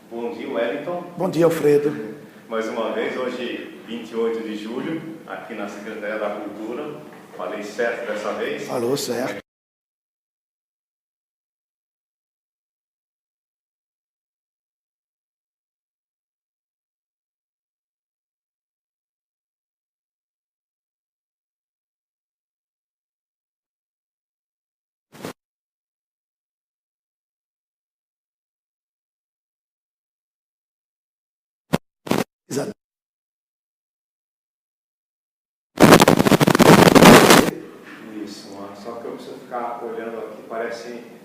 Bom dia, Wellington. Bom dia, Alfredo. Mais uma vez, hoje, 28 de julho, aqui na Secretaria da Cultura. Falei certo dessa vez? Falou certo. Exato. Isso, só que eu preciso ficar olhando aqui, parece...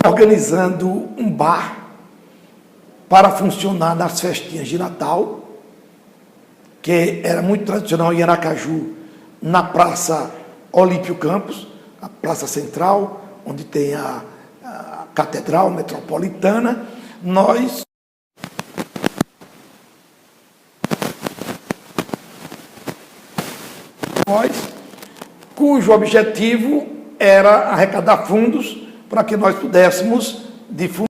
Organizando um bar para funcionar nas festinhas de Natal, que era muito tradicional em Aracaju, na Praça Olímpio Campos, a Praça Central, onde tem a Catedral Metropolitana. Cujo objetivo era arrecadar fundos para que nós pudéssemos difundir.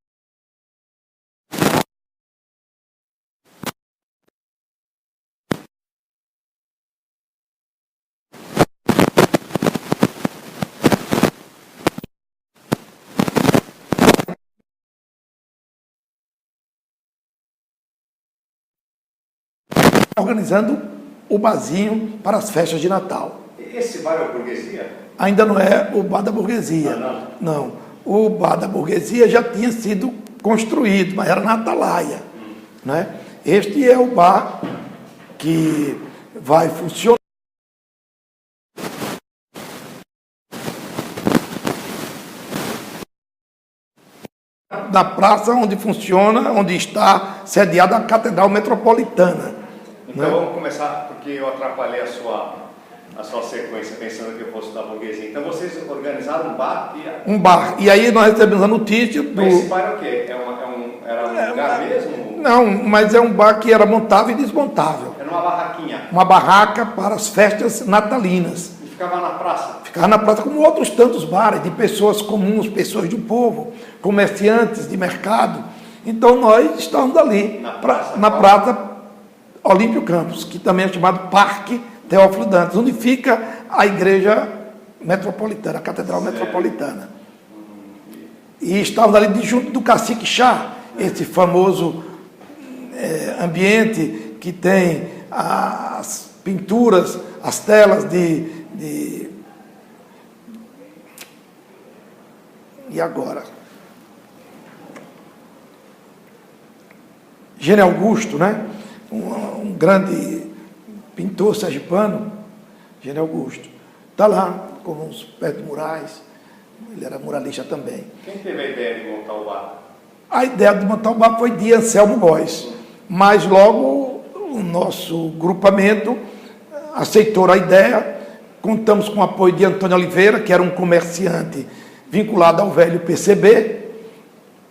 Organizando o barzinho para as festas de Natal. Esse bar é a burguesia? Ainda não é o bar da burguesia. Não. O bar da burguesia já tinha sido construído, mas era na Atalaia. Né? Este é o bar que vai funcionar na praça onde está sediada a Catedral Metropolitana. Então vamos começar, porque eu atrapalhei a sua sequência, pensando que eu fosse da burguesia. Então vocês organizaram um bar? Um bar. E aí nós recebemos a notícia do... Mas esse bar é o quê? Era um lugar mesmo? Não, mas é um bar que era montável e desmontável. Era uma barraquinha? Uma barraca para as festas natalinas. E ficava na praça? Ficava na praça, como outros tantos bares, de pessoas comuns, pessoas do povo, comerciantes de mercado. Então nós estávamos ali, na praça Olímpio Campos, que também é chamado Parque Teófilo Dantas, onde fica a igreja metropolitana, a Catedral Metropolitana. E estávamos ali junto do Cacique Chá, esse famoso ambiente que tem as pinturas, as telas de... E agora? Gênio Augusto, né? Um grande pintor sergipano, Gênio Augusto. Está lá, com uns pés de murais. Ele era muralista também. Quem teve a ideia de montar o bar? A ideia de montar o bar foi de Anselmo Góes. Mas logo o nosso grupamento aceitou a ideia. Contamos com o apoio de Antônio Oliveira, que era um comerciante vinculado ao velho PCB,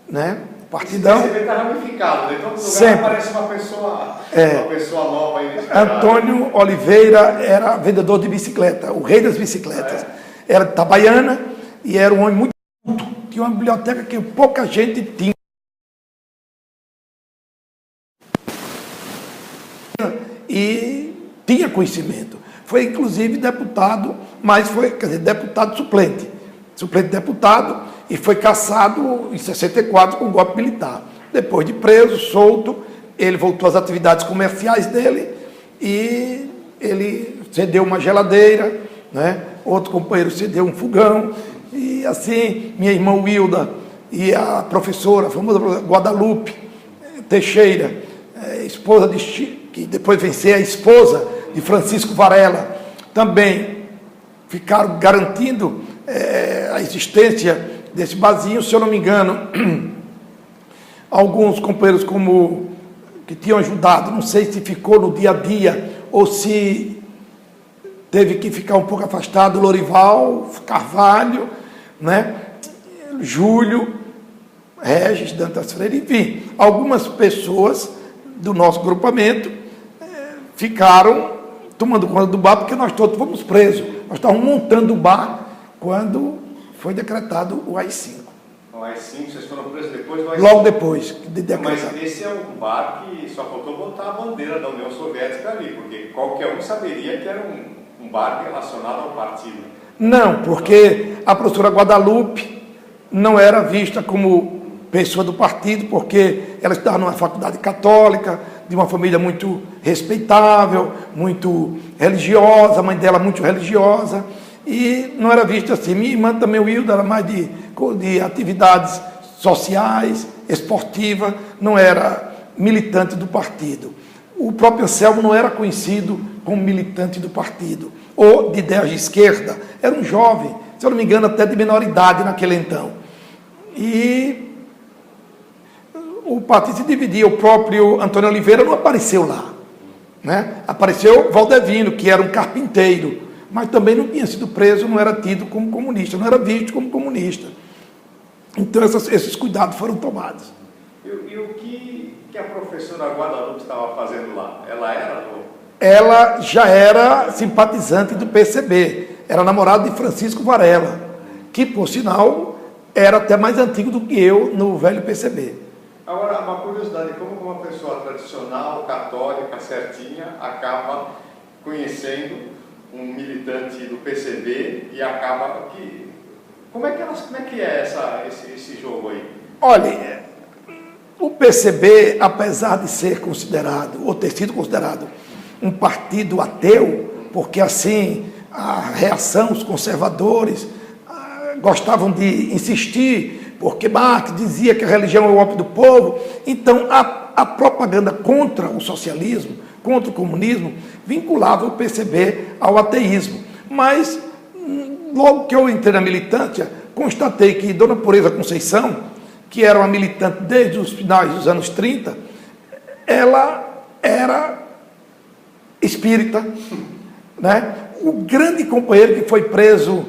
né? Partidão. O PCB está ramificado, né? Então, no lugar sempre aparece uma pessoa nova aí. Antônio Oliveira era vendedor de bicicleta, o rei das bicicletas. Era de Itabaiana e era um homem muito culto. Tinha uma biblioteca que pouca gente tinha. E tinha conhecimento. Foi inclusive deputado, mas foi, deputado suplente deputado, e foi cassado em 64 com o golpe militar. Depois de preso, solto, ele voltou às atividades comerciais dele e ele cedeu uma geladeira, né? Outro companheiro cedeu um fogão, e assim, minha irmã Wilda e a professora, a famosa Guadalupe Teixeira, esposa que depois venceu a esposa de Francisco Varela, também ficaram garantindo a existência desse barzinho. Se eu não me engano, alguns companheiros como que tinham ajudado, não sei se ficou no dia a dia ou se teve que ficar um pouco afastado, Lorival, Carvalho, né? Júlio, Regis, Dantas Freire, enfim, algumas pessoas do nosso grupamento ficaram tomando conta do bar, porque nós todos fomos presos. Nós estávamos montando o bar quando foi decretado o AI-5. O AI-5, vocês foram presos depois do AI-5? Logo depois de decretado. Mas esse é um bar que só faltou botar a bandeira da União Soviética ali, porque qualquer um saberia que era um bar relacionado ao partido. Não, porque a professora Guadalupe não era vista como pessoa do partido, porque ela estava numa faculdade católica, de uma família muito respeitável, muito religiosa, a mãe dela muito religiosa, e não era vista assim. Minha irmã também, o Hilda, era mais de atividades sociais, esportiva, não era militante do partido. O próprio Anselmo não era conhecido como militante do partido, ou de ideias de esquerda, era um jovem, se eu não me engano, até de menor idade naquele então. E o partido se dividia, o próprio Antônio Oliveira não apareceu lá, né? Apareceu Valdevino, que era um carpinteiro, mas também não tinha sido preso, não era tido como comunista, não era visto como comunista. Então esses cuidados foram tomados. E o que a professora Guadalupe estava fazendo lá? Ela era? Ela já era simpatizante do PCB, era namorada de Francisco Varela, que, por sinal, era até mais antigo do que eu no velho PCB. Agora, uma curiosidade, como uma pessoa tradicional, católica, certinha, acaba conhecendo um militante do PCB e acaba que... Como é que é esse jogo aí? Olha, o PCB, apesar de ser considerado, ou ter sido considerado, um partido ateu, porque assim a reação, os conservadores gostavam de insistir, porque Marx dizia que a religião é o ópio do povo, então a propaganda contra o socialismo, contra o comunismo, vinculava o PCB ao ateísmo. Mas, logo que eu entrei na militância, constatei que Dona Pureza Conceição, que era uma militante desde os finais dos anos 30, ela era espírita, né? O grande companheiro que foi preso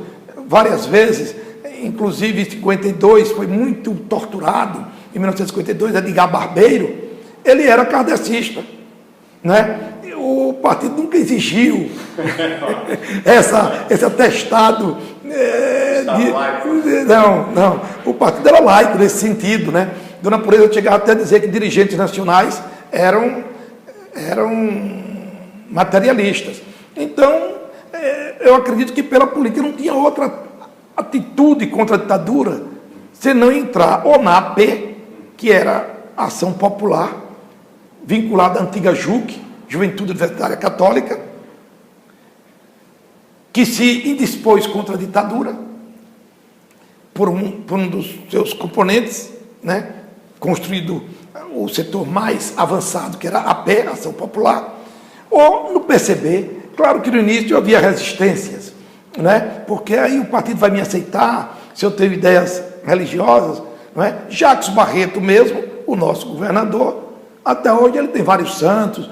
várias vezes, inclusive em 52, foi muito torturado, em 1952, Edgar Barbeiro, ele era kardecista, né? O partido nunca exigiu esse atestado. Não. O partido era laico nesse sentido, né? Dona Pureza chegava até a dizer que dirigentes nacionais eram materialistas. Então, eu acredito que pela política não tinha outra atitude contra a ditadura, senão entrar ou na AP, que era Ação Popular, vinculada à antiga JUC, Juventude Universitária Católica, que se indispôs contra a ditadura, por um dos seus componentes, né, construído o setor mais avançado, que era a AP, Ação Popular, ou no PCB. Claro que no início havia resistências, né, porque aí o partido vai me aceitar se eu tenho ideias religiosas, não é? Jacques Barreto mesmo, o nosso governador, até hoje ele tem vários santos,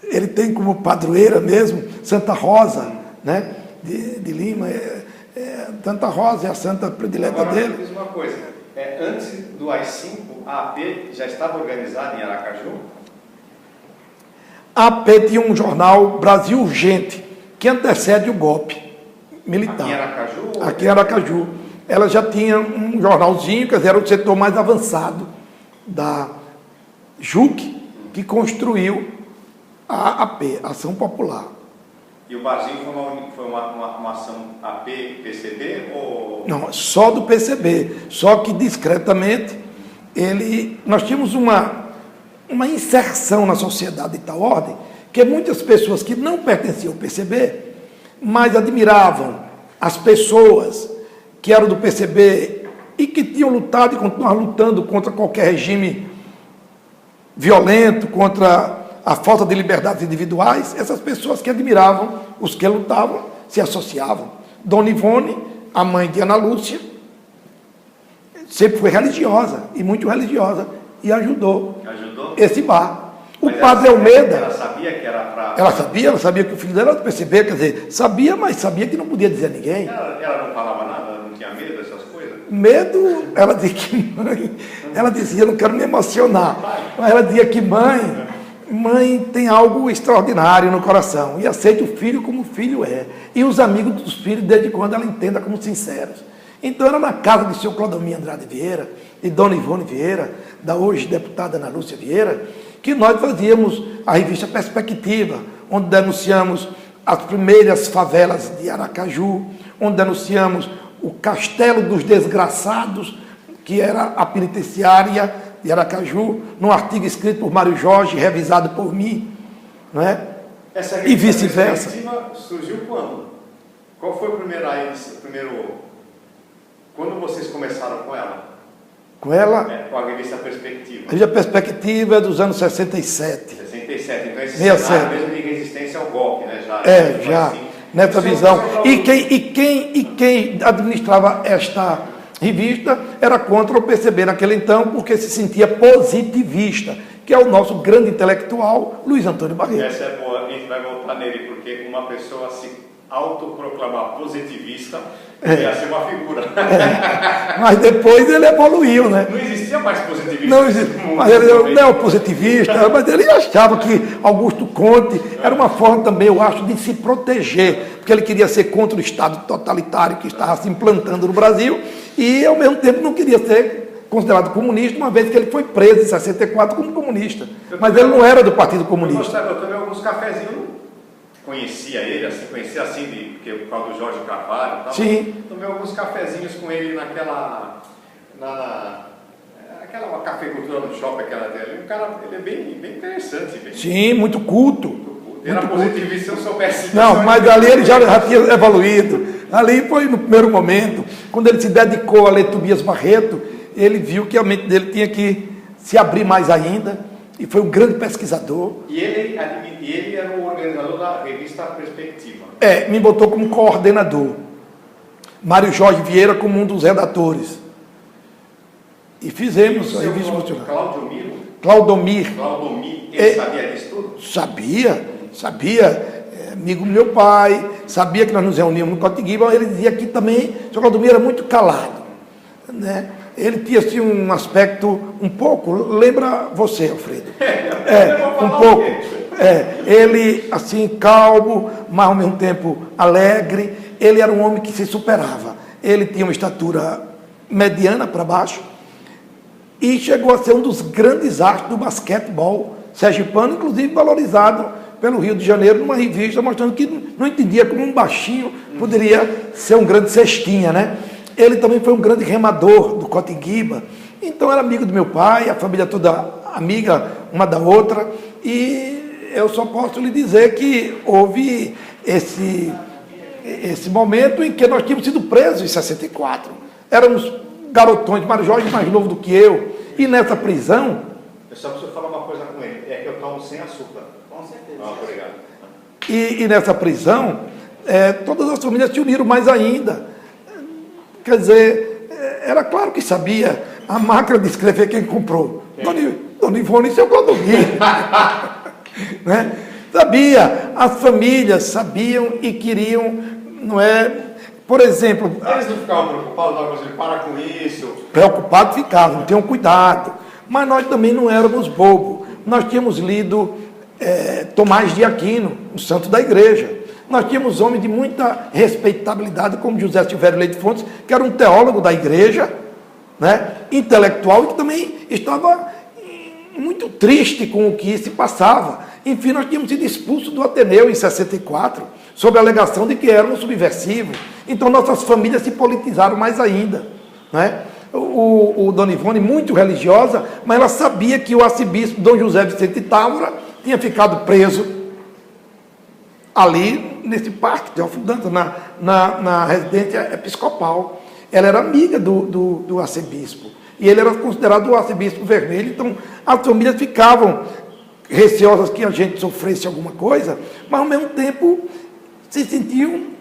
ele tem como padroeira mesmo Santa Rosa, né, de Lima, Santa Rosa é a santa predileta dele. Diz uma coisa, antes do AI-5, a AP já estava organizada em Aracaju? A AP tinha um jornal, Brasil Urgente, que antecede o golpe militar. Aqui em Aracaju? Aqui em Aracaju. Ela já tinha um jornalzinho, quer dizer, era o setor mais avançado da JUC, que construiu a AP, Ação Popular. E o barzinho foi uma ação AP-PCB? Ou... Não, só do PCB. Só que discretamente, nós tínhamos uma inserção na sociedade de tal ordem, que muitas pessoas que não pertenciam ao PCB, mas admiravam as pessoas que eram do PCB e que tinham lutado e continuavam lutando contra qualquer regime violento, contra a falta de liberdades individuais. Essas pessoas que admiravam os que lutavam se associavam. Dona Ivone, a mãe de Ana Lúcia, sempre foi religiosa, e muito religiosa, e ajudou Ajudou? esse bar. O Mas padre Almeida... Ela sabia que era para... Ela sabia que o filho dela era do PCB, quer dizer, sabia, mas sabia que não podia dizer a ninguém. Ela não falava nada, ela não tinha medo dessas coisas? Medo, ela dizia que mãe... Ela dizia, eu não quero me emocionar, mas ela dizia que mãe tem algo extraordinário no coração e aceita o filho como o filho é. E os amigos dos filhos, desde quando ela entenda como sinceros. Então era na casa do senhor Claudomir Andrade Vieira e Dona Ivone Vieira, da hoje deputada Ana Lúcia Vieira, que nós fazíamos a revista Perspectiva, onde denunciamos as primeiras favelas de Aracaju, onde denunciamos o Castelo dos Desgraçados, que era a penitenciária de Aracaju, num artigo escrito por Mário Jorge, revisado por mim, não é? Essa E vice-versa. Perspectiva surgiu quando? Qual foi o primeiro... Quando vocês começaram com ela? Com ela, Com a revista Perspectiva. a Perspectiva é dos anos 67. 67, então esse 67. cenário mesmo de resistência ao golpe, né? Já, assim. nessa visão. E quem administrava esta revista era contra o PCB naquele então, porque se sentia positivista, que é o nosso grande intelectual, Luiz Antônio Barreto. Essa é boa, a gente vai voltar nele, porque uma pessoa se autoproclamar positivista ia ser uma figura. Mas depois ele evoluiu, né? Não existia mais positivista. Não existia, mas ele era neopositivista, mas ele achava que Augusto Conte era uma forma também, eu acho, de se proteger, porque ele queria ser contra o Estado totalitário que estava se implantando no Brasil e, ao mesmo tempo, não queria ser considerado comunista, uma vez que ele foi preso em 64 como comunista. Mas ele não era do Partido Comunista. Eu tomei alguns cafezinhos, conhecia assim, porque por causa do Jorge Carvalho e tal. Sim. Tomei alguns cafezinhos com ele aquela cafeicultura no shopping, aquela dele. O cara, ele é bem interessante. Sim, muito culto. Era positivista se eu soubesse. Não, mas ali ele já tinha evoluído. Ali foi no primeiro momento, quando ele se dedicou a ler Tobias Barreto, ele viu que a mente dele tinha que se abrir mais ainda, e foi um grande pesquisador. E ele era o organizador da revista Perspectiva. Me botou como coordenador. Mário Jorge Vieira como um dos redatores. E fizemos a revista funcionar. Claudomir, ele sabia disso tudo? Sabia. Amigo do meu pai, sabia que nós nos reuníamos no Cotiguiba, ele dizia que também o senhor Claudomir era muito calado, né? Ele tinha assim, um aspecto um pouco, lembra você, Alfredo? Um pouco. Ele assim, calmo, mas ao mesmo tempo alegre. Ele era um homem que se superava. Ele tinha uma estatura mediana para baixo e chegou a ser um dos grandes astros do basquetebol sergipano, inclusive valorizado pelo Rio de Janeiro, numa revista mostrando que não entendia como um baixinho poderia ser um grande cestinha, né? Ele também foi um grande remador do Cotiguiba, então era amigo do meu pai, a família toda amiga uma da outra, e eu só posso lhe dizer que houve esse momento em que nós tínhamos sido presos em 64. Éramos garotões, Mário Jorge mais novo do que eu, e nessa prisão... Eu só preciso falar uma coisa com ele, é que eu tomo sem açúcar. Com certeza. Obrigado. E nessa prisão, todas as famílias se uniram mais ainda. Quer dizer, era claro que sabia a máquina de escrever quem comprou. Dona Ivone e seu Claudomir. Né? Sabia, as famílias sabiam e queriam, não é? Por exemplo... Eles não ficavam preocupados, para com isso. Preocupados ficavam, tenham cuidado. Mas nós também não éramos bobos. Nós tínhamos lido Tomás de Aquino, o santo da igreja. Nós tínhamos homens de muita respeitabilidade, como José Silvério Leite Fontes, que era um teólogo da igreja, né, intelectual, e que também estava muito triste com o que se passava. Enfim, nós tínhamos sido expulsos do Ateneu em 64, sob a alegação de que éramos subversivos. Então, nossas famílias se politizaram mais ainda. Né? O Dona Ivone, muito religiosa, mas ela sabia que o arcebispo Dom José Vicente Távora tinha ficado preso ali nesse parque de Alfudanta, na residência episcopal. Ela era amiga do arcebispo. E ele era considerado o arcebispo vermelho. Então, as famílias ficavam receosas que a gente sofresse alguma coisa, mas, ao mesmo tempo, se sentiam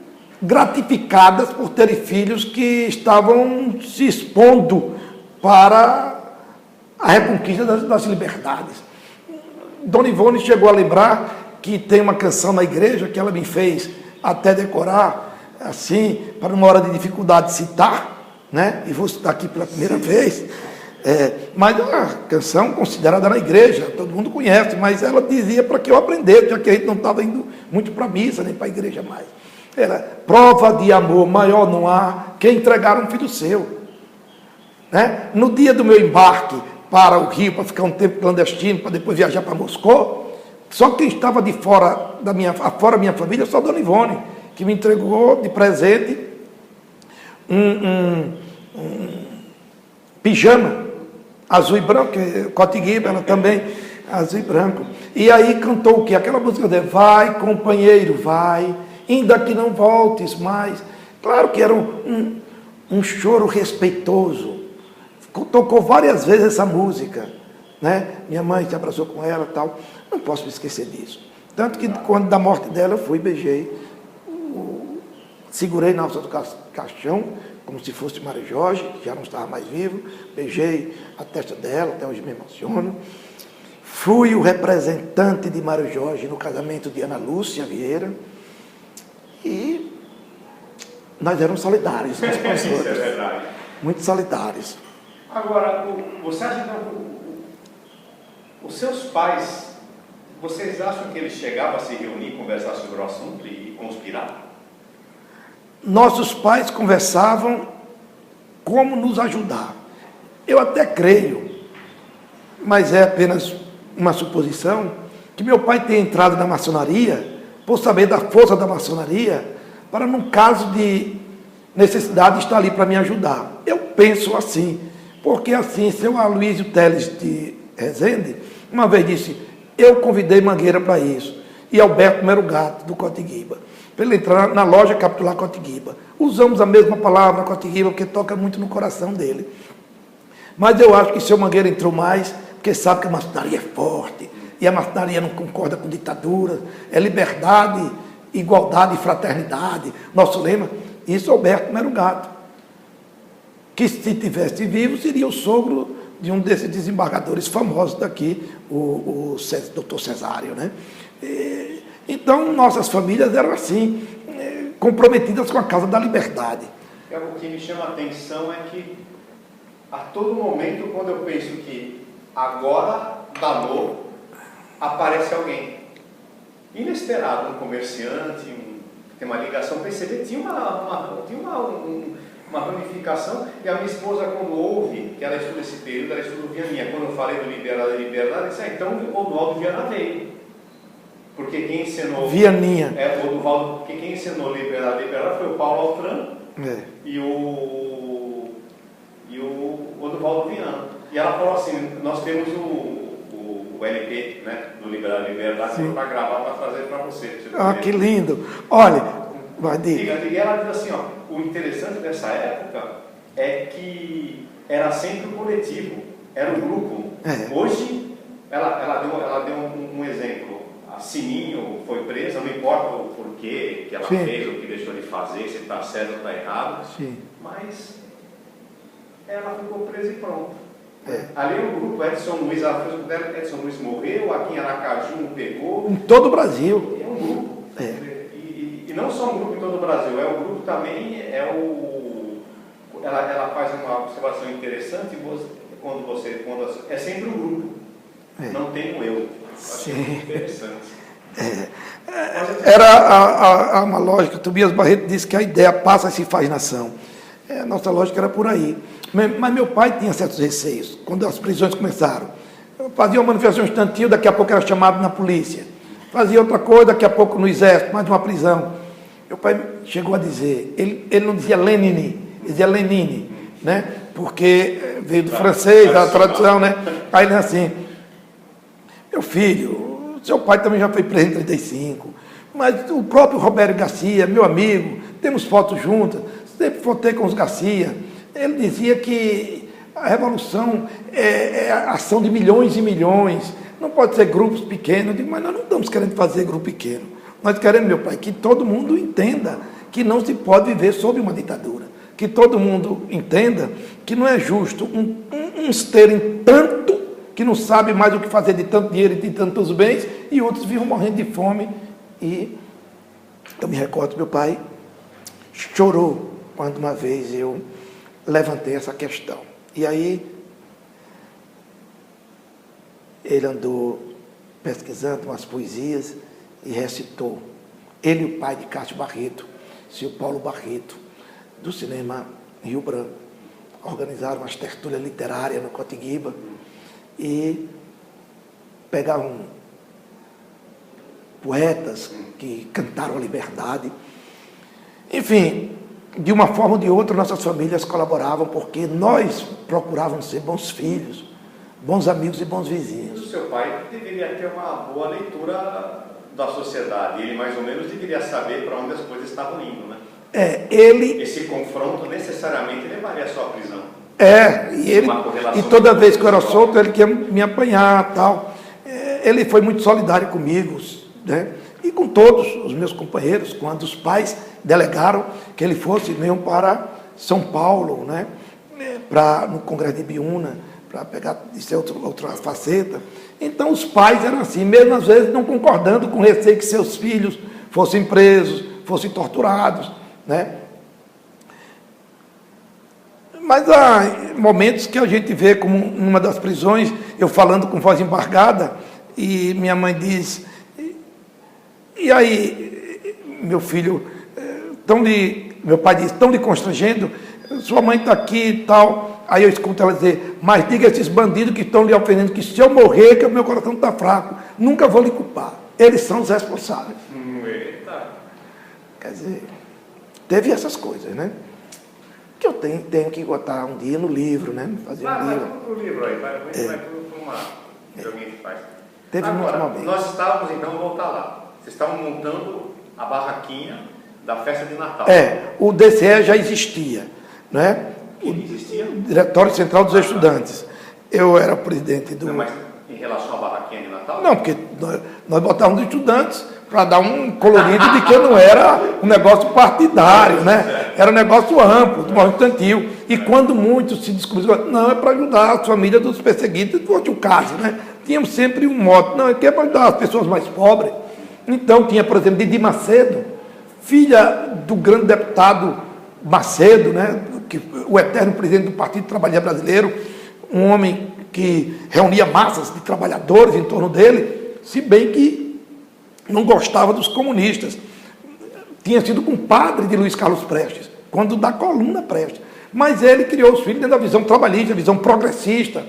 gratificadas por terem filhos que estavam se expondo para a reconquista das liberdades. Dona Ivone chegou a lembrar que tem uma canção na igreja que ela me fez até decorar, assim, para uma hora de dificuldade citar, né? E vou citar aqui pela primeira vez. Mas é uma canção considerada na igreja, todo mundo conhece, mas ela dizia para que eu aprendesse, já que a gente não estava indo muito para a missa, nem para a igreja mais. Era prova de amor maior não há que entregar um filho seu. Né? No dia do meu embarque para o Rio, para ficar um tempo clandestino, para depois viajar para Moscou, só quem estava de fora da minha família, só a Dona Ivone, que me entregou de presente um pijama azul e branco, Cotiguiba, ela também, azul e branco. E aí cantou o quê? Aquela música de vai, companheiro, vai, ainda que não voltes mais. Claro que era um choro respeitoso. Tocou várias vezes essa música, né? Minha mãe se abraçou com ela e tal. Não posso me esquecer disso. Tanto que quando da morte dela eu fui, beijei, segurei na alça do caixão, como se fosse Mário Jorge, que já não estava mais vivo, beijei a testa dela, até hoje me emociono. Fui o representante de Mário Jorge no casamento de Ana Lúcia Vieira e nós éramos solidários. Isso é verdade. Muito solidários. Agora, você acha que os seus pais, vocês acham que eles chegavam a se reunir, conversar sobre o assunto e conspirar? Nossos pais conversavam como nos ajudar. Eu até creio, mas é apenas uma suposição, que meu pai tenha entrado na maçonaria, por saber da força da maçonaria, para, num caso de necessidade, estar ali para me ajudar. Eu penso assim, porque assim, seu Aloysio Teles de Rezende, uma vez disse, eu convidei Mangueira para isso, e Alberto Mero Gato, do Cotiguiba, para ele entrar na loja capitular Cotiguiba. Usamos a mesma palavra, Cotiguiba, porque toca muito no coração dele. Mas eu acho que o seu Mangueira entrou mais, porque sabe que a maçonaria é forte, e a maçonaria não concorda com ditadura, é liberdade, igualdade e fraternidade. Nosso lema, isso é Alberto Mero Gato, que se tivesse vivo seria o sogro de um desses desembargadores famosos daqui, o doutor Cesário, né? Então, nossas famílias eram assim, comprometidas com a causa da liberdade. O que me chama a atenção é que, a todo momento, quando eu penso que agora danou, aparece alguém inesperado, um comerciante, que tem uma ligação, perceber, tinha uma ramificação, e a minha esposa, quando ouve, que ela estuda esse período, ela estuda o Vianinha, quando eu falei do liberdade, ela disse, então o Oduvaldo Viana veio. Porque quem ensinou... Vianinha. O Oduvaldo, porque quem ensinou liberdade foi o Paulo Altran e o Oduvaldo Viana. E ela falou assim, nós temos o LP, né, do Liberdade, para gravar, para trazer para você. Que lindo. Olha, vai dizer. E ela diz assim, o interessante dessa época é que era sempre o coletivo, era o grupo. Hoje, ela deu um exemplo. A Sininho foi presa, não importa o porquê que ela fez, ou que deixou de fazer, se está certo ou está errado, mas ela ficou presa e pronto. Ali é um grupo, Edson Luiz, ela fez o dela, Edson Luiz morreu, aqui em Aracaju pegou. Em todo o Brasil. É um grupo. E não só um grupo em todo o Brasil, é um grupo também, ela faz uma observação interessante, é sempre um grupo, não tem um eu. Achei muito interessante. Era uma lógica, Tobias Barreto disse que a ideia passa e se faz nação. A nossa lógica era por aí. Mas meu pai tinha certos receios, quando as prisões começaram. Fazia uma manifestação estudantil, daqui a pouco era chamado na polícia. Fazia outra coisa, daqui a pouco no exército, mais de uma prisão. Meu pai chegou a dizer, ele não dizia Lenine, ele dizia Lenine, né? Porque veio do francês, a tradução, né? Aí ele é assim, meu filho, seu pai também já foi preso em 35, mas o próprio Roberto Garcia, meu amigo, temos fotos juntas, sempre votei com os Garcia. Ele dizia que a revolução é a ação de milhões e milhões, não pode ser grupos pequenos. Eu digo, mas nós não estamos querendo fazer grupo pequeno. Nós queremos, meu pai, que todo mundo entenda que não se pode viver sob uma ditadura, que todo mundo entenda que não é justo uns terem tanto que não sabem mais o que fazer de tanto dinheiro e de tantos bens, e outros vivam morrendo de fome. E eu me recordo, meu pai chorou quando uma vez eu levantei essa questão. E aí ele andou pesquisando umas poesias e recitou. Ele e o pai de Cássio Barreto, seu Paulo Barreto, do cinema Rio Branco, organizaram umas tertúlias literárias no Cotiguiba e pegavam poetas que cantaram a liberdade. Enfim, de uma forma ou de outra, nossas famílias colaboravam, porque nós procurávamos ser bons filhos, bons amigos e bons vizinhos. O seu pai deveria ter uma boa leitura da sociedade, ele mais ou menos deveria saber para onde as coisas estavam indo, né? Esse confronto necessariamente levaria à sua prisão. E toda vez que eu era solto, ele queria me apanhar, tal. Ele foi muito solidário comigo, né? E com todos os meus companheiros, quando os pais delegaram que ele fosse mesmo para São Paulo, né? No Congresso de Ibiúna, para pegar isso é outra faceta. Então os pais eram assim, mesmo às vezes não concordando com o receio que seus filhos fossem presos, fossem torturados, né? Mas há momentos que a gente vê, como numa das prisões, eu falando com voz embargada, e minha mãe diz: e aí, meu filho, meu pai diz, estão lhe constrangendo, sua mãe está aqui e tal. Aí eu escuto ela dizer: mas diga a esses bandidos que estão lhe ofendendo que se eu morrer, que o meu coração está fraco, nunca vou lhe culpar, eles são os responsáveis. Eita. Quer dizer, teve essas coisas, né? Que eu tenho que botar um dia no livro, né? Fazer um livro. Vai para o livro aí, vai para uma joguinho que faz. Teve agora, muito momento. Nós estávamos, então, voltar lá. Vocês estavam montando a barraquinha da festa de Natal. O DCE já existia, né? Existia? O Diretório Central dos Estudantes. Eu era presidente do... Não, mas em relação à barraquinha de Natal? Não, porque nós botávamos estudantes para dar um colorido de que não era um negócio partidário, né? Era um negócio amplo, do movimento estudantil. E quando muitos se descobriram, não, é para ajudar as famílias dos perseguidos, foi o caso, né? Tínhamos sempre um modo, não, é que é para ajudar as pessoas mais pobres. Então tinha, por exemplo, Didi Macedo, filha do grande deputado Macedo, né? O eterno presidente do Partido Trabalhador Brasileiro, um homem que reunia massas de trabalhadores em torno dele, se bem que não gostava dos comunistas. Tinha sido compadre de Luiz Carlos Prestes, quando da coluna Prestes. Mas ele criou os filhos dentro da visão trabalhista, visão progressista,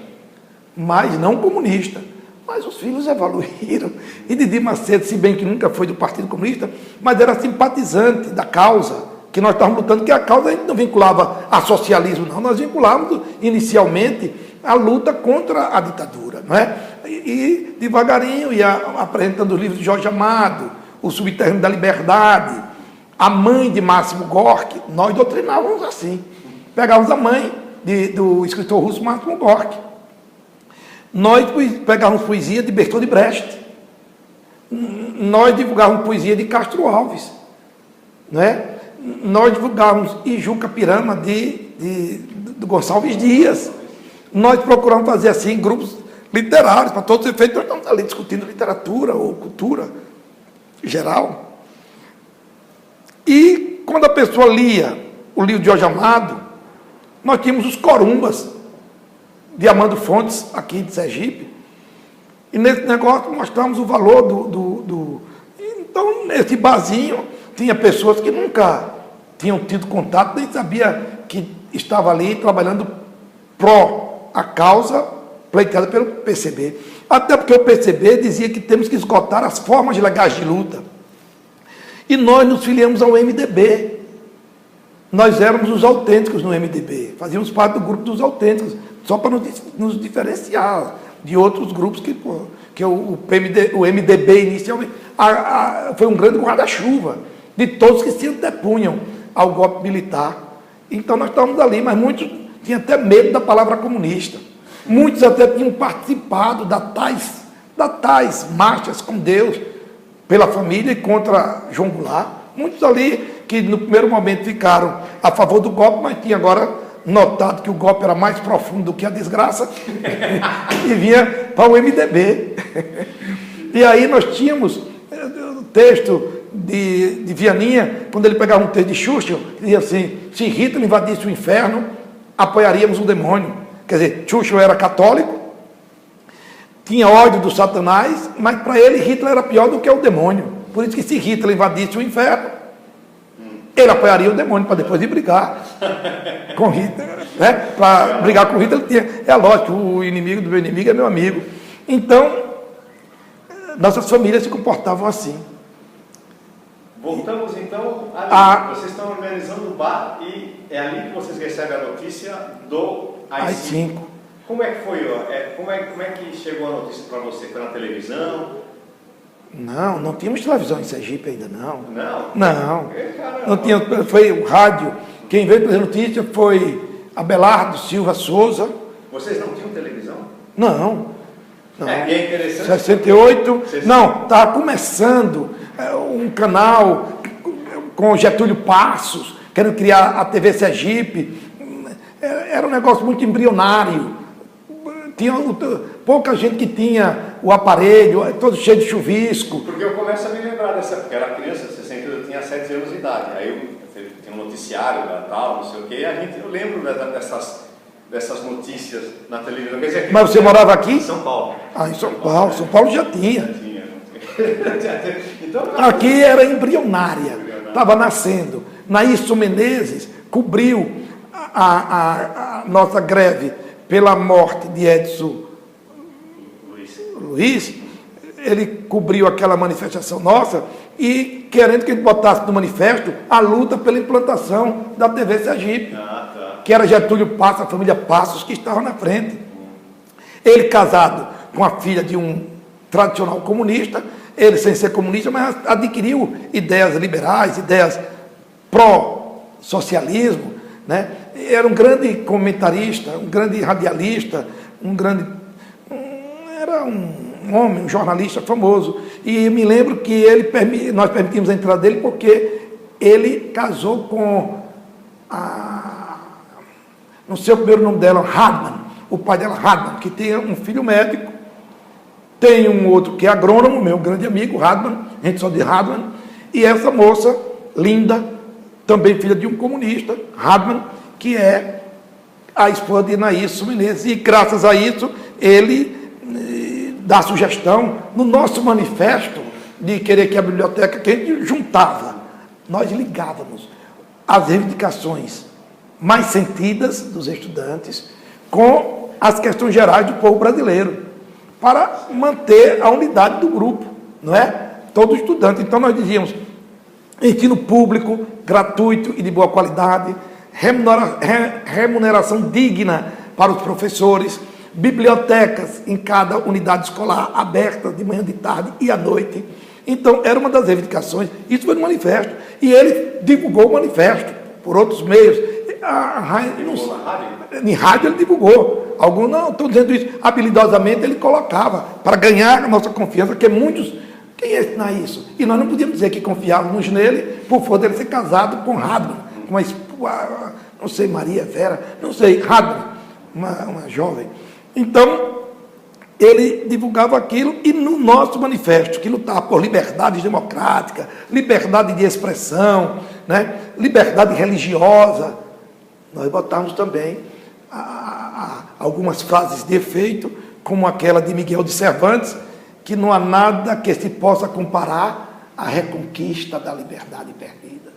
mas não comunista. Mas os filhos evoluíram. E Didi Macedo, se bem que nunca foi do Partido Comunista, mas era simpatizante da causa que nós estávamos lutando, que a causa a gente não vinculava a socialismo, não. Nós vinculávamos inicialmente a luta contra a ditadura, não é? E devagarinho ia apresentando os livros de Jorge Amado, O Subterrâneo da Liberdade, a mãe de Máximo Gorki. Nós doutrinávamos assim. Pegávamos a mãe do escritor russo Máximo Gorki. Nós pegávamos poesia de Bertold Brecht. Nós divulgávamos poesia de Castro Alves, né? Nós divulgávamos Ijuca Pirama de Gonçalves Dias. Nós procuramos fazer assim grupos literários, para todos os efeitos. Nós estamos ali discutindo literatura ou cultura geral. E quando a pessoa lia o livro de Jorge Amado, nós tínhamos os corumbas de Amando Fontes, aqui de Sergipe. E nesse negócio mostramos o valor Então, nesse barzinho, tinha pessoas que nunca tinham tido contato, nem sabia que estava ali trabalhando pró a causa pleiteada pelo PCB. Até porque o PCB dizia que temos que esgotar as formas legais de luta. E nós nos filiamos ao MDB. Nós éramos os autênticos no MDB. Fazíamos parte do grupo dos autênticos, só para nos diferenciar de outros grupos que o MDB inicialmente foi um grande guarda-chuva de todos que se antepunham ao golpe militar. Então nós estávamos ali, mas muitos tinham até medo da palavra comunista. Muitos até tinham participado da tais marchas com Deus, pela família e contra João Goulart. Muitos ali que no primeiro momento ficaram a favor do golpe, mas tinha agora notado que o golpe era mais profundo do que a desgraça e vinha para o MDB. E aí nós tínhamos o texto de Vianinha, quando ele pegava um texto de Churchill, dizia assim: se Hitler invadisse o inferno, apoiaríamos o demônio. Quer dizer, Churchill era católico, tinha ódio do Satanás, mas para ele Hitler era pior do que o demônio. Por isso que se Hitler invadisse o inferno, ele apoiaria o demônio para depois de brigar com Hitler, né? Para brigar com Hitler, é lógico, o inimigo do meu inimigo é meu amigo. Então, nossas famílias se comportavam assim. Voltamos então ali. Vocês estão organizando o bar e é ali que vocês recebem a notícia do AI-5. Como é que foi? Como é que chegou a notícia para você? Foi na televisão? Não tínhamos televisão em Sergipe ainda, não. Não? Não tinha, foi o rádio. Quem veio trazer notícia foi Abelardo Silva Souza. Vocês não tinham televisão? Não. É interessante. 68. Não, estava começando um canal com Getúlio Passos, querendo criar a TV Sergipe. Era um negócio muito embrionário. Tinha pouca gente que tinha o aparelho, todo cheio de chuvisco. Porque eu começo a me lembrar dessa, porque eu era criança, eu tinha 7 anos de idade. Aí eu tinha um noticiário da tal, não sei o quê, eu lembro dessas notícias na televisão. Quer dizer, mas você morava aqui? Em São Paulo. Em São Paulo. São Paulo já tinha. Então, aqui era embrionária, estava nascendo. Naílson Menezes cobriu a nossa greve pela morte de Edson Luiz. Ele cobriu aquela manifestação nossa e querendo que a gente botasse no manifesto a luta pela implantação da TV Sergipe, que era Getúlio Passos, a família Passos, que estava na frente. Ele casado com a filha de um tradicional comunista, ele sem ser comunista, mas adquiriu ideias liberais, ideias pró-socialismo, né? Era um grande comentarista, um grande radialista, era um homem, um jornalista famoso. E me lembro que nós permitimos a entrada dele porque ele casou com não sei o primeiro nome dela, Hardman, o pai dela, Hardman, que tem um filho médico, tem um outro que é agrônomo, meu grande amigo, Hardman, a gente só de Hardman, e essa moça, linda, também filha de um comunista, Hardman, que é a esposa de Naílson Menezes, e graças a isso, ele dá sugestão no nosso manifesto de querer que a biblioteca, que a gente juntava, nós ligávamos as reivindicações mais sentidas dos estudantes com as questões gerais do povo brasileiro, para manter a unidade do grupo, não é? Todo estudante. Então nós dizíamos: ensino público, gratuito e de boa qualidade, remuneração digna para os professores, bibliotecas em cada unidade escolar abertas de manhã, de tarde e à noite. Então era uma das reivindicações. Isso foi no manifesto. E ele divulgou o manifesto por outros meios. Em rádio ele divulgou. Alguns não, estou dizendo isso, habilidosamente ele colocava, para ganhar a nossa confiança, porque muitos, quem ia ensinar isso? E nós não podíamos dizer que confiávamos nele, por fato dele ser casado com Hardman, com não sei, Maria Vera, não sei, Hardman, uma jovem. Então, ele divulgava aquilo, e no nosso manifesto, que lutava por liberdade democrática, liberdade de expressão, né, liberdade religiosa, nós botávamos também algumas frases de efeito, como aquela de Miguel de Cervantes, que não há nada que se possa comparar à reconquista da liberdade perdida.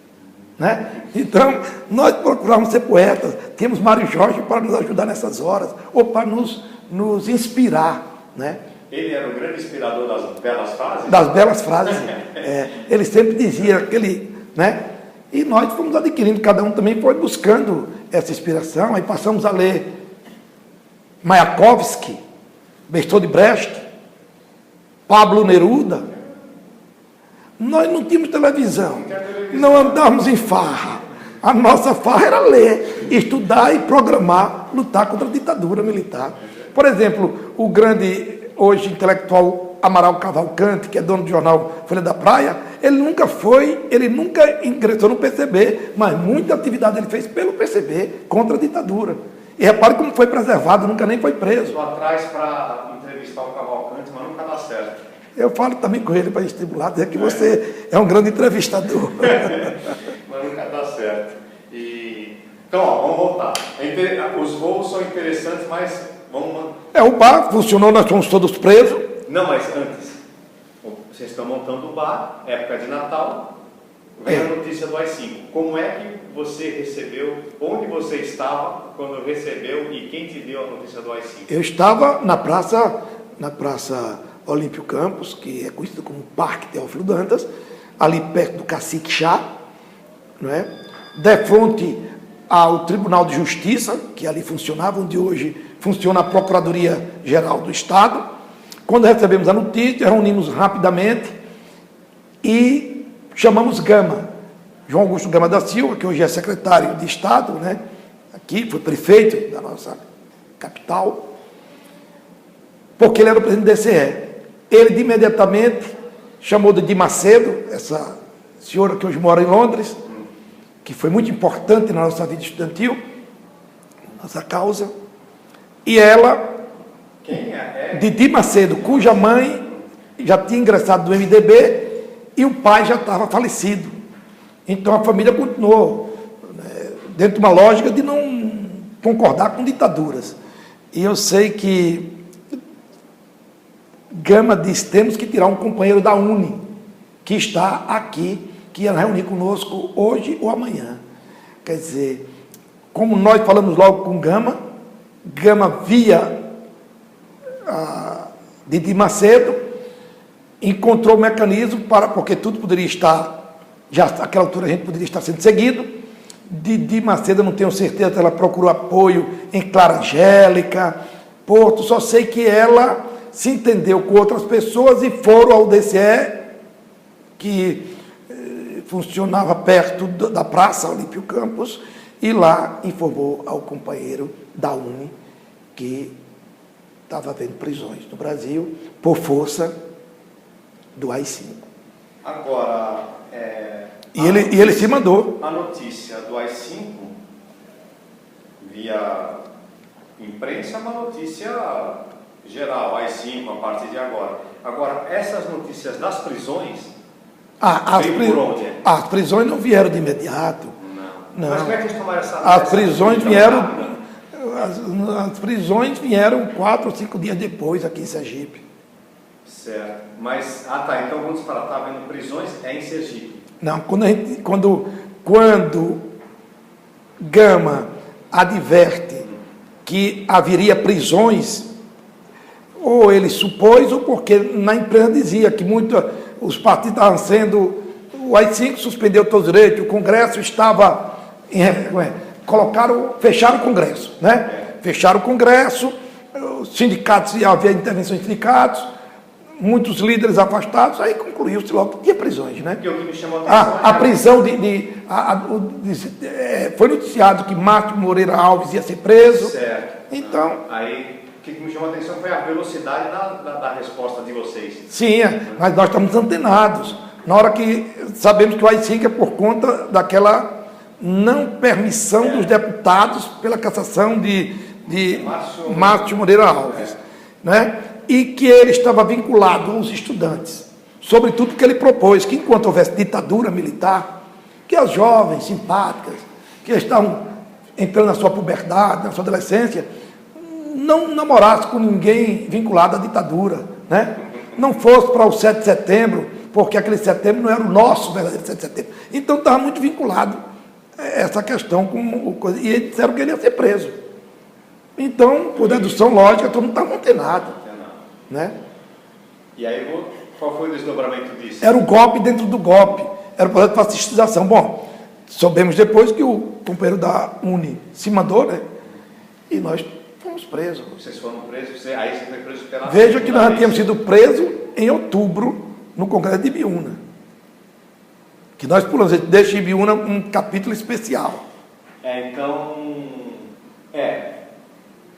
Né? Então, nós procurávamos ser poetas, tínhamos Mário Jorge para nos ajudar nessas horas, ou para nos inspirar. Né? Ele era o grande inspirador das belas frases? Das belas frases. Ele sempre dizia aquele... Né? E nós fomos adquirindo, cada um também foi buscando essa inspiração, aí passamos a ler Mayakovsky, Bertolt Brecht, Pablo Neruda. Nós não tínhamos televisão, não andávamos em farra. A nossa farra era ler, estudar e programar, lutar contra a ditadura militar. Por exemplo, o grande, hoje, intelectual Amaral Cavalcante, que é dono do jornal Folha da Praia, ele nunca ingressou no PCB, mas muita atividade ele fez pelo PCB contra a ditadura. E repare como foi preservado, nunca nem foi preso. Estou atrás para entrevistar o Cavalcante, mas nunca dá certo. Eu falo também com ele para estimular, dizer que você é um grande entrevistador. Mas nunca dá certo. Então, ó, vamos voltar. Os voos são interessantes, mas vamos... O bar funcionou, nós fomos todos presos. Não, mas antes, vocês estão montando o bar, época de Natal, vem a notícia do AI-5. Como é que você recebeu, onde você estava quando recebeu e quem te deu a notícia do AI-5? Eu estava na Praça Olímpio Campos, que é conhecido como Parque Teófilo Dantas, ali perto do Cacique Chá, não é? De frente ao Tribunal de Justiça, que ali funcionava, onde hoje funciona a Procuradoria-Geral do Estado. Quando recebemos a notícia, reunimos rapidamente e chamamos Gama, João Augusto Gama da Silva, que hoje é secretário de Estado, né? Aqui, foi prefeito da nossa capital, porque ele era o presidente do DCE. Ele, de imediatamente, chamou de Macedo, essa senhora que hoje mora em Londres, que foi muito importante na nossa vida estudantil, nossa causa, e ela, quem é? Didi Macedo, cuja mãe já tinha ingressado no MDB e o pai já estava falecido. Então a família continuou dentro de uma lógica de não concordar com ditaduras. E eu sei que Gama disse, temos que tirar um companheiro da UNE, que está aqui, que ia reunir conosco hoje ou amanhã. Quer dizer, como nós falamos logo com Gama via Didi Macedo, encontrou o mecanismo porque tudo poderia estar, já naquela altura a gente poderia estar sendo seguido. Didi Macedo, eu não tenho certeza se ela procurou apoio em Clara Angélica, Porto, só sei que ela se entendeu com outras pessoas e foram ao DCE, que funcionava perto da Praça Olímpio Campos, e lá informou ao companheiro da UNE que estava havendo prisões no Brasil por força do AI-5. Agora, E ele se mandou. A notícia do AI-5, via imprensa, é uma notícia geral, AI-5 a partir de agora. Agora, essas notícias das prisões, as prisões não vieram de imediato. Não. Mas como é que eles tomaram essa... As prisões vieram... As prisões vieram 4 ou 5 dias depois aqui em Sergipe. Certo. Mas, então vamos para tá vendo prisões em Sergipe. Não, quando Gama adverte que haveria prisões, ou ele supôs, ou porque na imprensa dizia que os partidos estavam sendo... O AI-5 suspendeu todos os direitos, o Congresso estava... fecharam o Congresso, né? Fecharam o Congresso, os sindicatos, havia intervenção em sindicatos, muitos líderes afastados, aí concluiu-se logo que tinha prisões, né? E o que me chamou a atenção... A prisão foi noticiado que Márcio Moreira Alves ia ser preso. Certo. Então... Aí, o que me chamou a atenção foi a velocidade da resposta de vocês. Sim, mas nós estamos antenados. Na hora que sabemos que o AI-5 é por conta daquela não permissão dos deputados pela cassação de Márcio Moreira Alves, né? E que ele estava vinculado aos estudantes, sobretudo porque ele propôs que enquanto houvesse ditadura militar, que as jovens simpáticas, que estavam entrando na sua puberdade, na sua adolescência, não namorassem com ninguém vinculado à ditadura, né? Não fosse para o 7 de setembro, porque aquele setembro não era o nosso verdadeiro 7 de setembro. Então estava muito vinculado essa questão e eles disseram que ele ia ser preso. Então, por dedução lógica, todo mundo estava antenado, né? E aí, qual foi o desdobramento disso? Era o golpe dentro do golpe, era o projeto de fascistização. Bom, soubemos depois que o companheiro da UNE se mandou, né? E nós fomos presos. Vocês foram presos, aí você foi preso pela... Veja que nós já tínhamos sido presos em outubro, no Congresso de Ibiúna. Que nós pulamos, a gente deixa em Ibiúna um capítulo especial.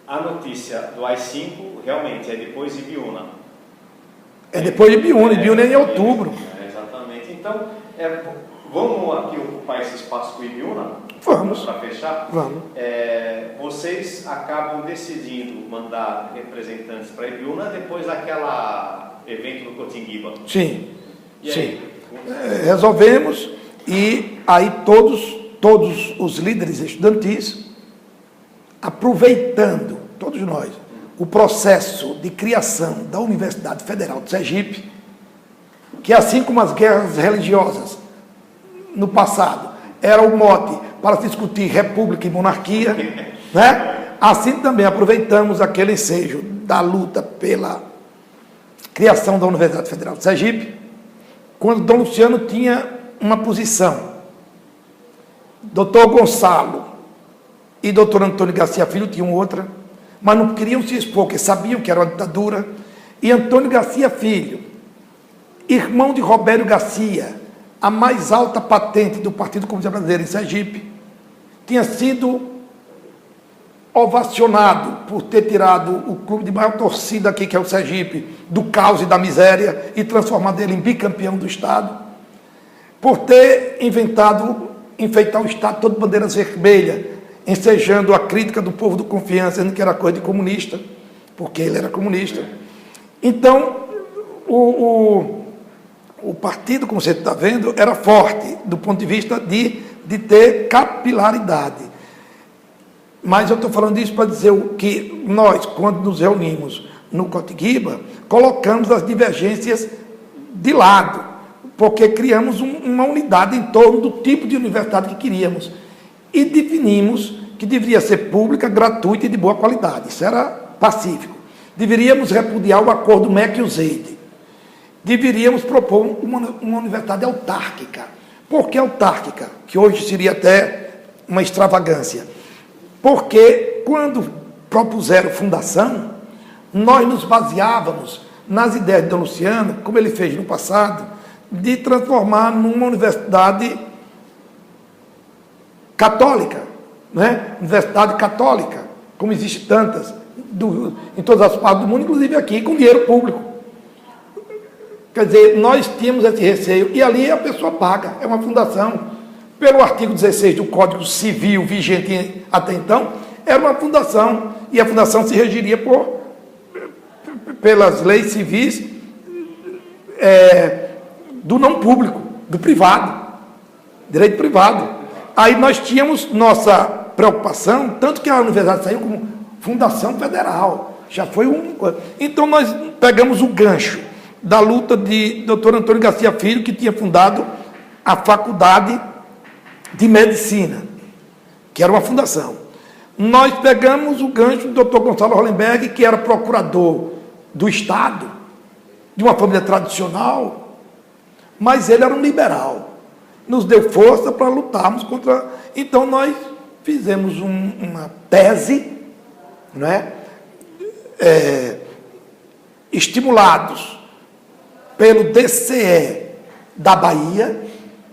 A notícia do AI-5 realmente é depois de Ibiúna. É depois de Ibiúna. Ibiúna é em outubro. Exatamente. Então, vamos aqui ocupar esse espaço com Ibiúna? Vamos. Para fechar? Vamos. Vocês acabam decidindo mandar representantes para Ibiúna depois daquela evento no Cotinguiba. Sim. E sim. aí? Resolvemos, e aí todos os líderes estudantis, aproveitando, todos nós, o processo de criação da Universidade Federal de Sergipe, que assim como as guerras religiosas no passado era o mote para se discutir república e monarquia, né? Assim também aproveitamos aquele ensejo da luta pela criação da Universidade Federal de Sergipe, quando Dom Luciano tinha uma posição. Doutor Gonçalo e doutor Antônio Garcia Filho tinham outra, mas não queriam se expor, porque sabiam que era uma ditadura. E Antônio Garcia Filho, irmão de Robério Garcia, a mais alta patente do Partido Comunista Brasileiro em Sergipe, tinha sido ovacionado por ter tirado o clube de maior torcida aqui, que é o Sergipe, do caos e da miséria, e transformado ele em bicampeão do Estado, por ter enfeitar o Estado todo de bandeiras vermelhas, ensejando a crítica do povo do Confiança, dizendo que era coisa de comunista, porque ele era comunista. Então, o partido, como você está vendo, era forte, do ponto de vista de ter capilaridade. Mas eu estou falando isso para dizer que nós, quando nos reunimos no Cotinguiba, colocamos as divergências de lado, porque criamos uma unidade em torno do tipo de universidade que queríamos. E definimos que deveria ser pública, gratuita e de boa qualidade. Isso era pacífico. Deveríamos repudiar o acordo MEC-USAID. Deveríamos propor uma universidade autárquica. Por que autárquica? Que hoje seria até uma extravagância. Porque quando propuseram fundação, nós nos baseávamos nas ideias de Dom Luciano, como ele fez no passado, de transformar numa universidade católica, né? Universidade católica, como existe tantas, em todas as partes do mundo, inclusive aqui, com dinheiro público. Quer dizer, nós tínhamos esse receio, e ali a pessoa paga, é uma fundação. Pelo artigo 16 do Código Civil vigente até então, era uma fundação, e a fundação se regiria pelas leis civis do não público, do privado, direito privado. Aí nós tínhamos nossa preocupação, tanto que a universidade saiu como fundação federal, já foi Então nós pegamos o gancho da luta de doutor Antônio Garcia Filho, que tinha fundado a Faculdade de Medicina, que era uma fundação. Nós pegamos o gancho do doutor Gonçalo Hollenberg, que era procurador do Estado, de uma família tradicional, mas ele era um liberal. Nos deu força para lutarmos contra... Então, nós fizemos uma tese, não é? Estimulados pelo DCE da Bahia,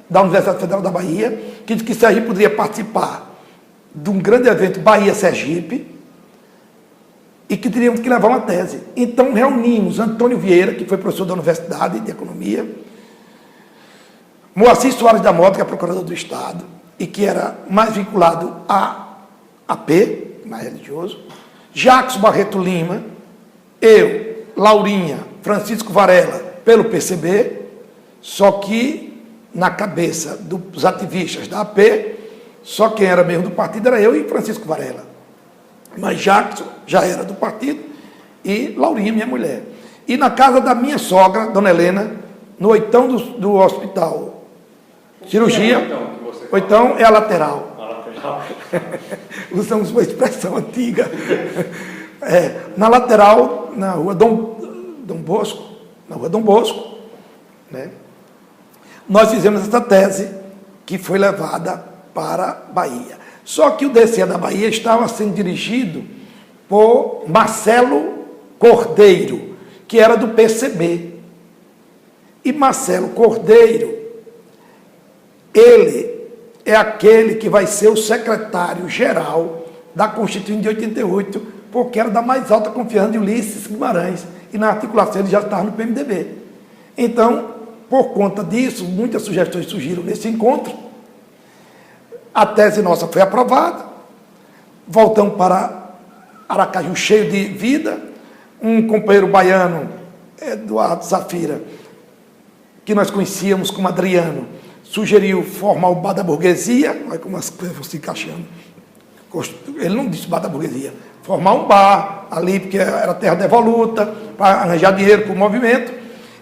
da Universidade Federal da Bahia, que disse que Sergipe poderia participar de um grande evento Bahia-Sergipe e que teríamos que levar uma tese. Então, reunimos Antônio Vieira, que foi professor da Universidade de Economia, Moacir Soares da Mota, que é procurador do Estado, e que era mais vinculado a AP, mais religioso, Jacques Barreto Lima, eu, Laurinha, Francisco Varela, pelo PCB, só que na cabeça dos ativistas da AP, só quem era mesmo do partido era eu e Francisco Varela. Mas Jackson já era do partido e Laurinha, minha mulher. E na casa da minha sogra, Dona Helena, no oitão do hospital, cirurgia, oitão é a lateral. A lateral. Usamos uma expressão antiga. Na lateral, na rua Dom Bosco, né? Nós fizemos essa tese que foi levada para a Bahia. Só que o DCE da Bahia estava sendo dirigido por Marcelo Cordeiro, que era do PCB. E Marcelo Cordeiro, ele é aquele que vai ser o secretário-geral da Constituinte de 88, porque era da mais alta confiança de Ulisses Guimarães. e na articulação ele já estava no PMDB. Então, por conta disso, muitas sugestões surgiram nesse encontro. A tese nossa foi aprovada, voltamos para Aracaju cheio de vida. Um companheiro baiano, Eduardo Zafira, que nós conhecíamos como Adriano, sugeriu formar o Bar da Burguesia. Olha como as coisas vão se encaixando. Ele não disse Bar da Burguesia, formar um bar ali, porque era terra devoluta, para arranjar dinheiro para o movimento.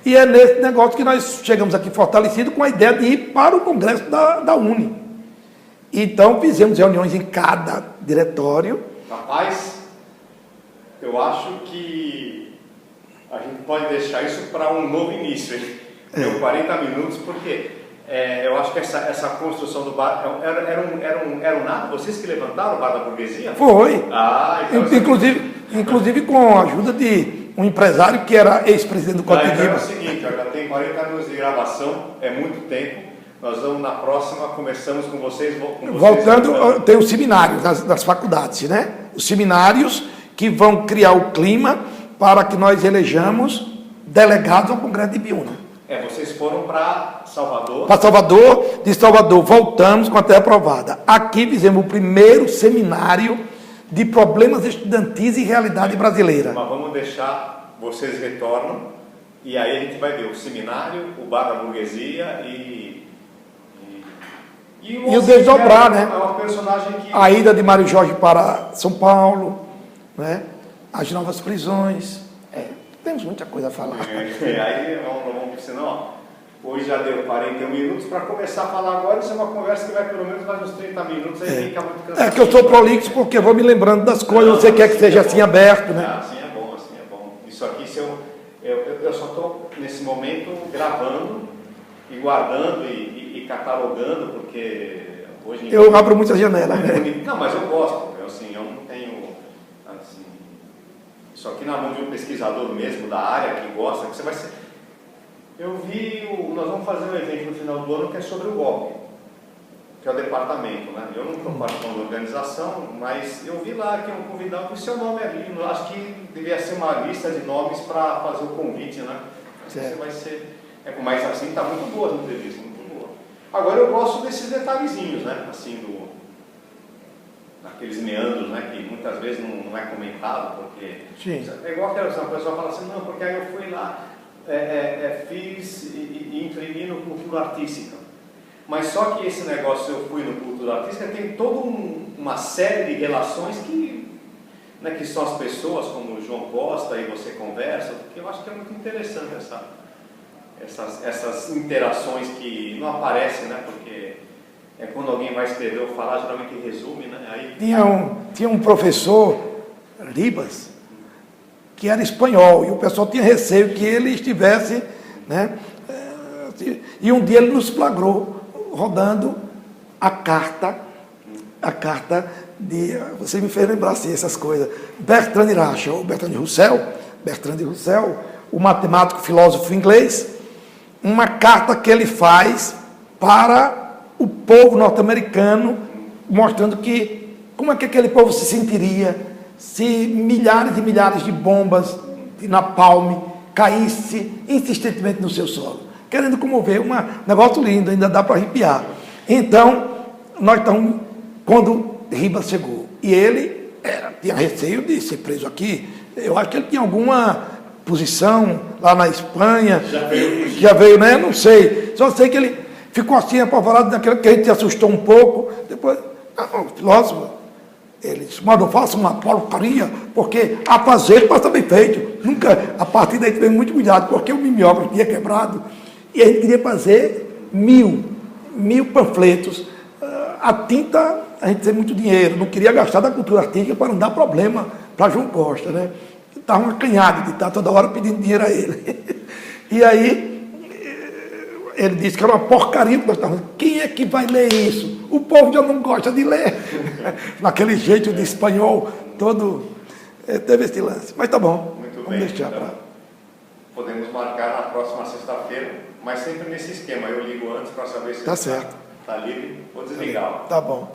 E é nesse negócio que nós chegamos aqui fortalecidos com a ideia de ir para o congresso da UNE. Então, fizemos reuniões em cada diretório. Rapaz, eu acho que a gente pode deixar isso para um novo início. Deu 40 minutos, porque eu acho que essa construção do bar era um nada. Vocês que levantaram o Bar da Burguesia? Foi. Então, inclusive com a ajuda de um empresário que era ex-presidente do Cotidiano. Então é o seguinte, já tem 40 minutos de gravação, é muito tempo. Nós vamos na próxima, começamos com vocês. Voltando, tem os seminários das faculdades, né? Os seminários que vão criar o clima para que nós elejamos delegados ao Congresso de Ibiúna. Vocês foram para Salvador. Para Salvador, de Salvador voltamos com a terra aprovada. Aqui fizemos o primeiro seminário de problemas estudantis e realidade brasileira. Mas vamos deixar, vocês retornam, e aí a gente vai ver o seminário, o Bar da Burguesia e o desdobrar, né? É uma personagem que... A ida de Mário Jorge para São Paulo, né? As novas prisões. Temos muita coisa a falar. Aí vamos, senão, hoje já deu 41 minutos para começar a falar agora. Isso é uma conversa que vai pelo menos mais uns 30 minutos. Aí fica muito cansado. É que eu sou prolixo porque vou me lembrando das coisas. Você quer que seja assim aberto, né? Assim é bom, assim é bom. Isso aqui, eu só estou nesse momento gravando e guardando e catalogando, porque hoje em eu abro muitas janelas. Não, mas eu gosto. Eu não tenho assim, isso aqui na mão de um pesquisador mesmo da área que gosta, que você vai ser. Eu vi, nós vamos fazer um evento no final do ano que é sobre o golpe, que é o departamento, né? Eu não estou participando da organização, mas eu vi lá que é um convidado, o seu nome ali, acho que devia ser uma lista de nomes para fazer o convite, né? Você vai ser. Mas assim está muito boa a entrevista, muito boa. Agora eu gosto desses detalhezinhos, né? Assim, daqueles meandros, né? Que muitas vezes não é comentado, porque... Sim. É igual aquela pessoa fala assim, não, porque aí eu fui lá, fiz e imprimi no Cultura Artística. Mas só que esse negócio, eu fui no Cultura Artística, tem toda uma série de relações que são as pessoas, como o João Costa, e você conversa, porque eu acho que é muito interessante essas interações que não aparecem, né? Porque quando alguém vai escrever ou falar, geralmente resume, né? Aí... Tinha um professor, Ribas, que era espanhol, e o pessoal tinha receio que ele estivesse, né? E um dia ele nos flagrou rodando a carta de... Você me fez lembrar assim, essas coisas. Bertrand Russell, ou Bertrand Russell, o matemático filósofo inglês, uma carta que ele faz para o povo norte-americano, mostrando que como é que aquele povo se sentiria se milhares e milhares de bombas de napalm caísse insistentemente no seu solo, querendo comover, um negócio lindo, ainda dá para arrepiar. Então, nós estamos, quando Ribas chegou, e ele tinha receio de ser preso aqui, eu acho que ele tinha alguma posição lá na Espanha, já veio, né? Não sei, só sei que ele ficou assim apavorado daquilo que a gente se assustou um pouco. Depois, o filósofo, ele disse, mas não faça uma porcaria, porque a fazer passa bem feito. Nunca, a partir daí tivemos muito cuidado, porque o mimeógrafo tinha quebrado, e a gente queria fazer 1000 panfletos. A tinta, a gente tem muito dinheiro, não queria gastar da cultura artística para não dar problema para João Costa, né? Estava um acanhado de estar toda hora pedindo dinheiro a ele. E aí, ele disse que era uma porcaria que nós estávamos. Quem é que vai ler isso? O povo já não gosta de ler. Naquele jeito de espanhol, todo. Teve esse lance. Mas tá bom. Muito vamos bem. deixar Então, para. podemos marcar na próxima sexta-feira, mas sempre nesse esquema. Eu ligo antes para saber se Tá certo. está livre. Vou desligar. Tá bom.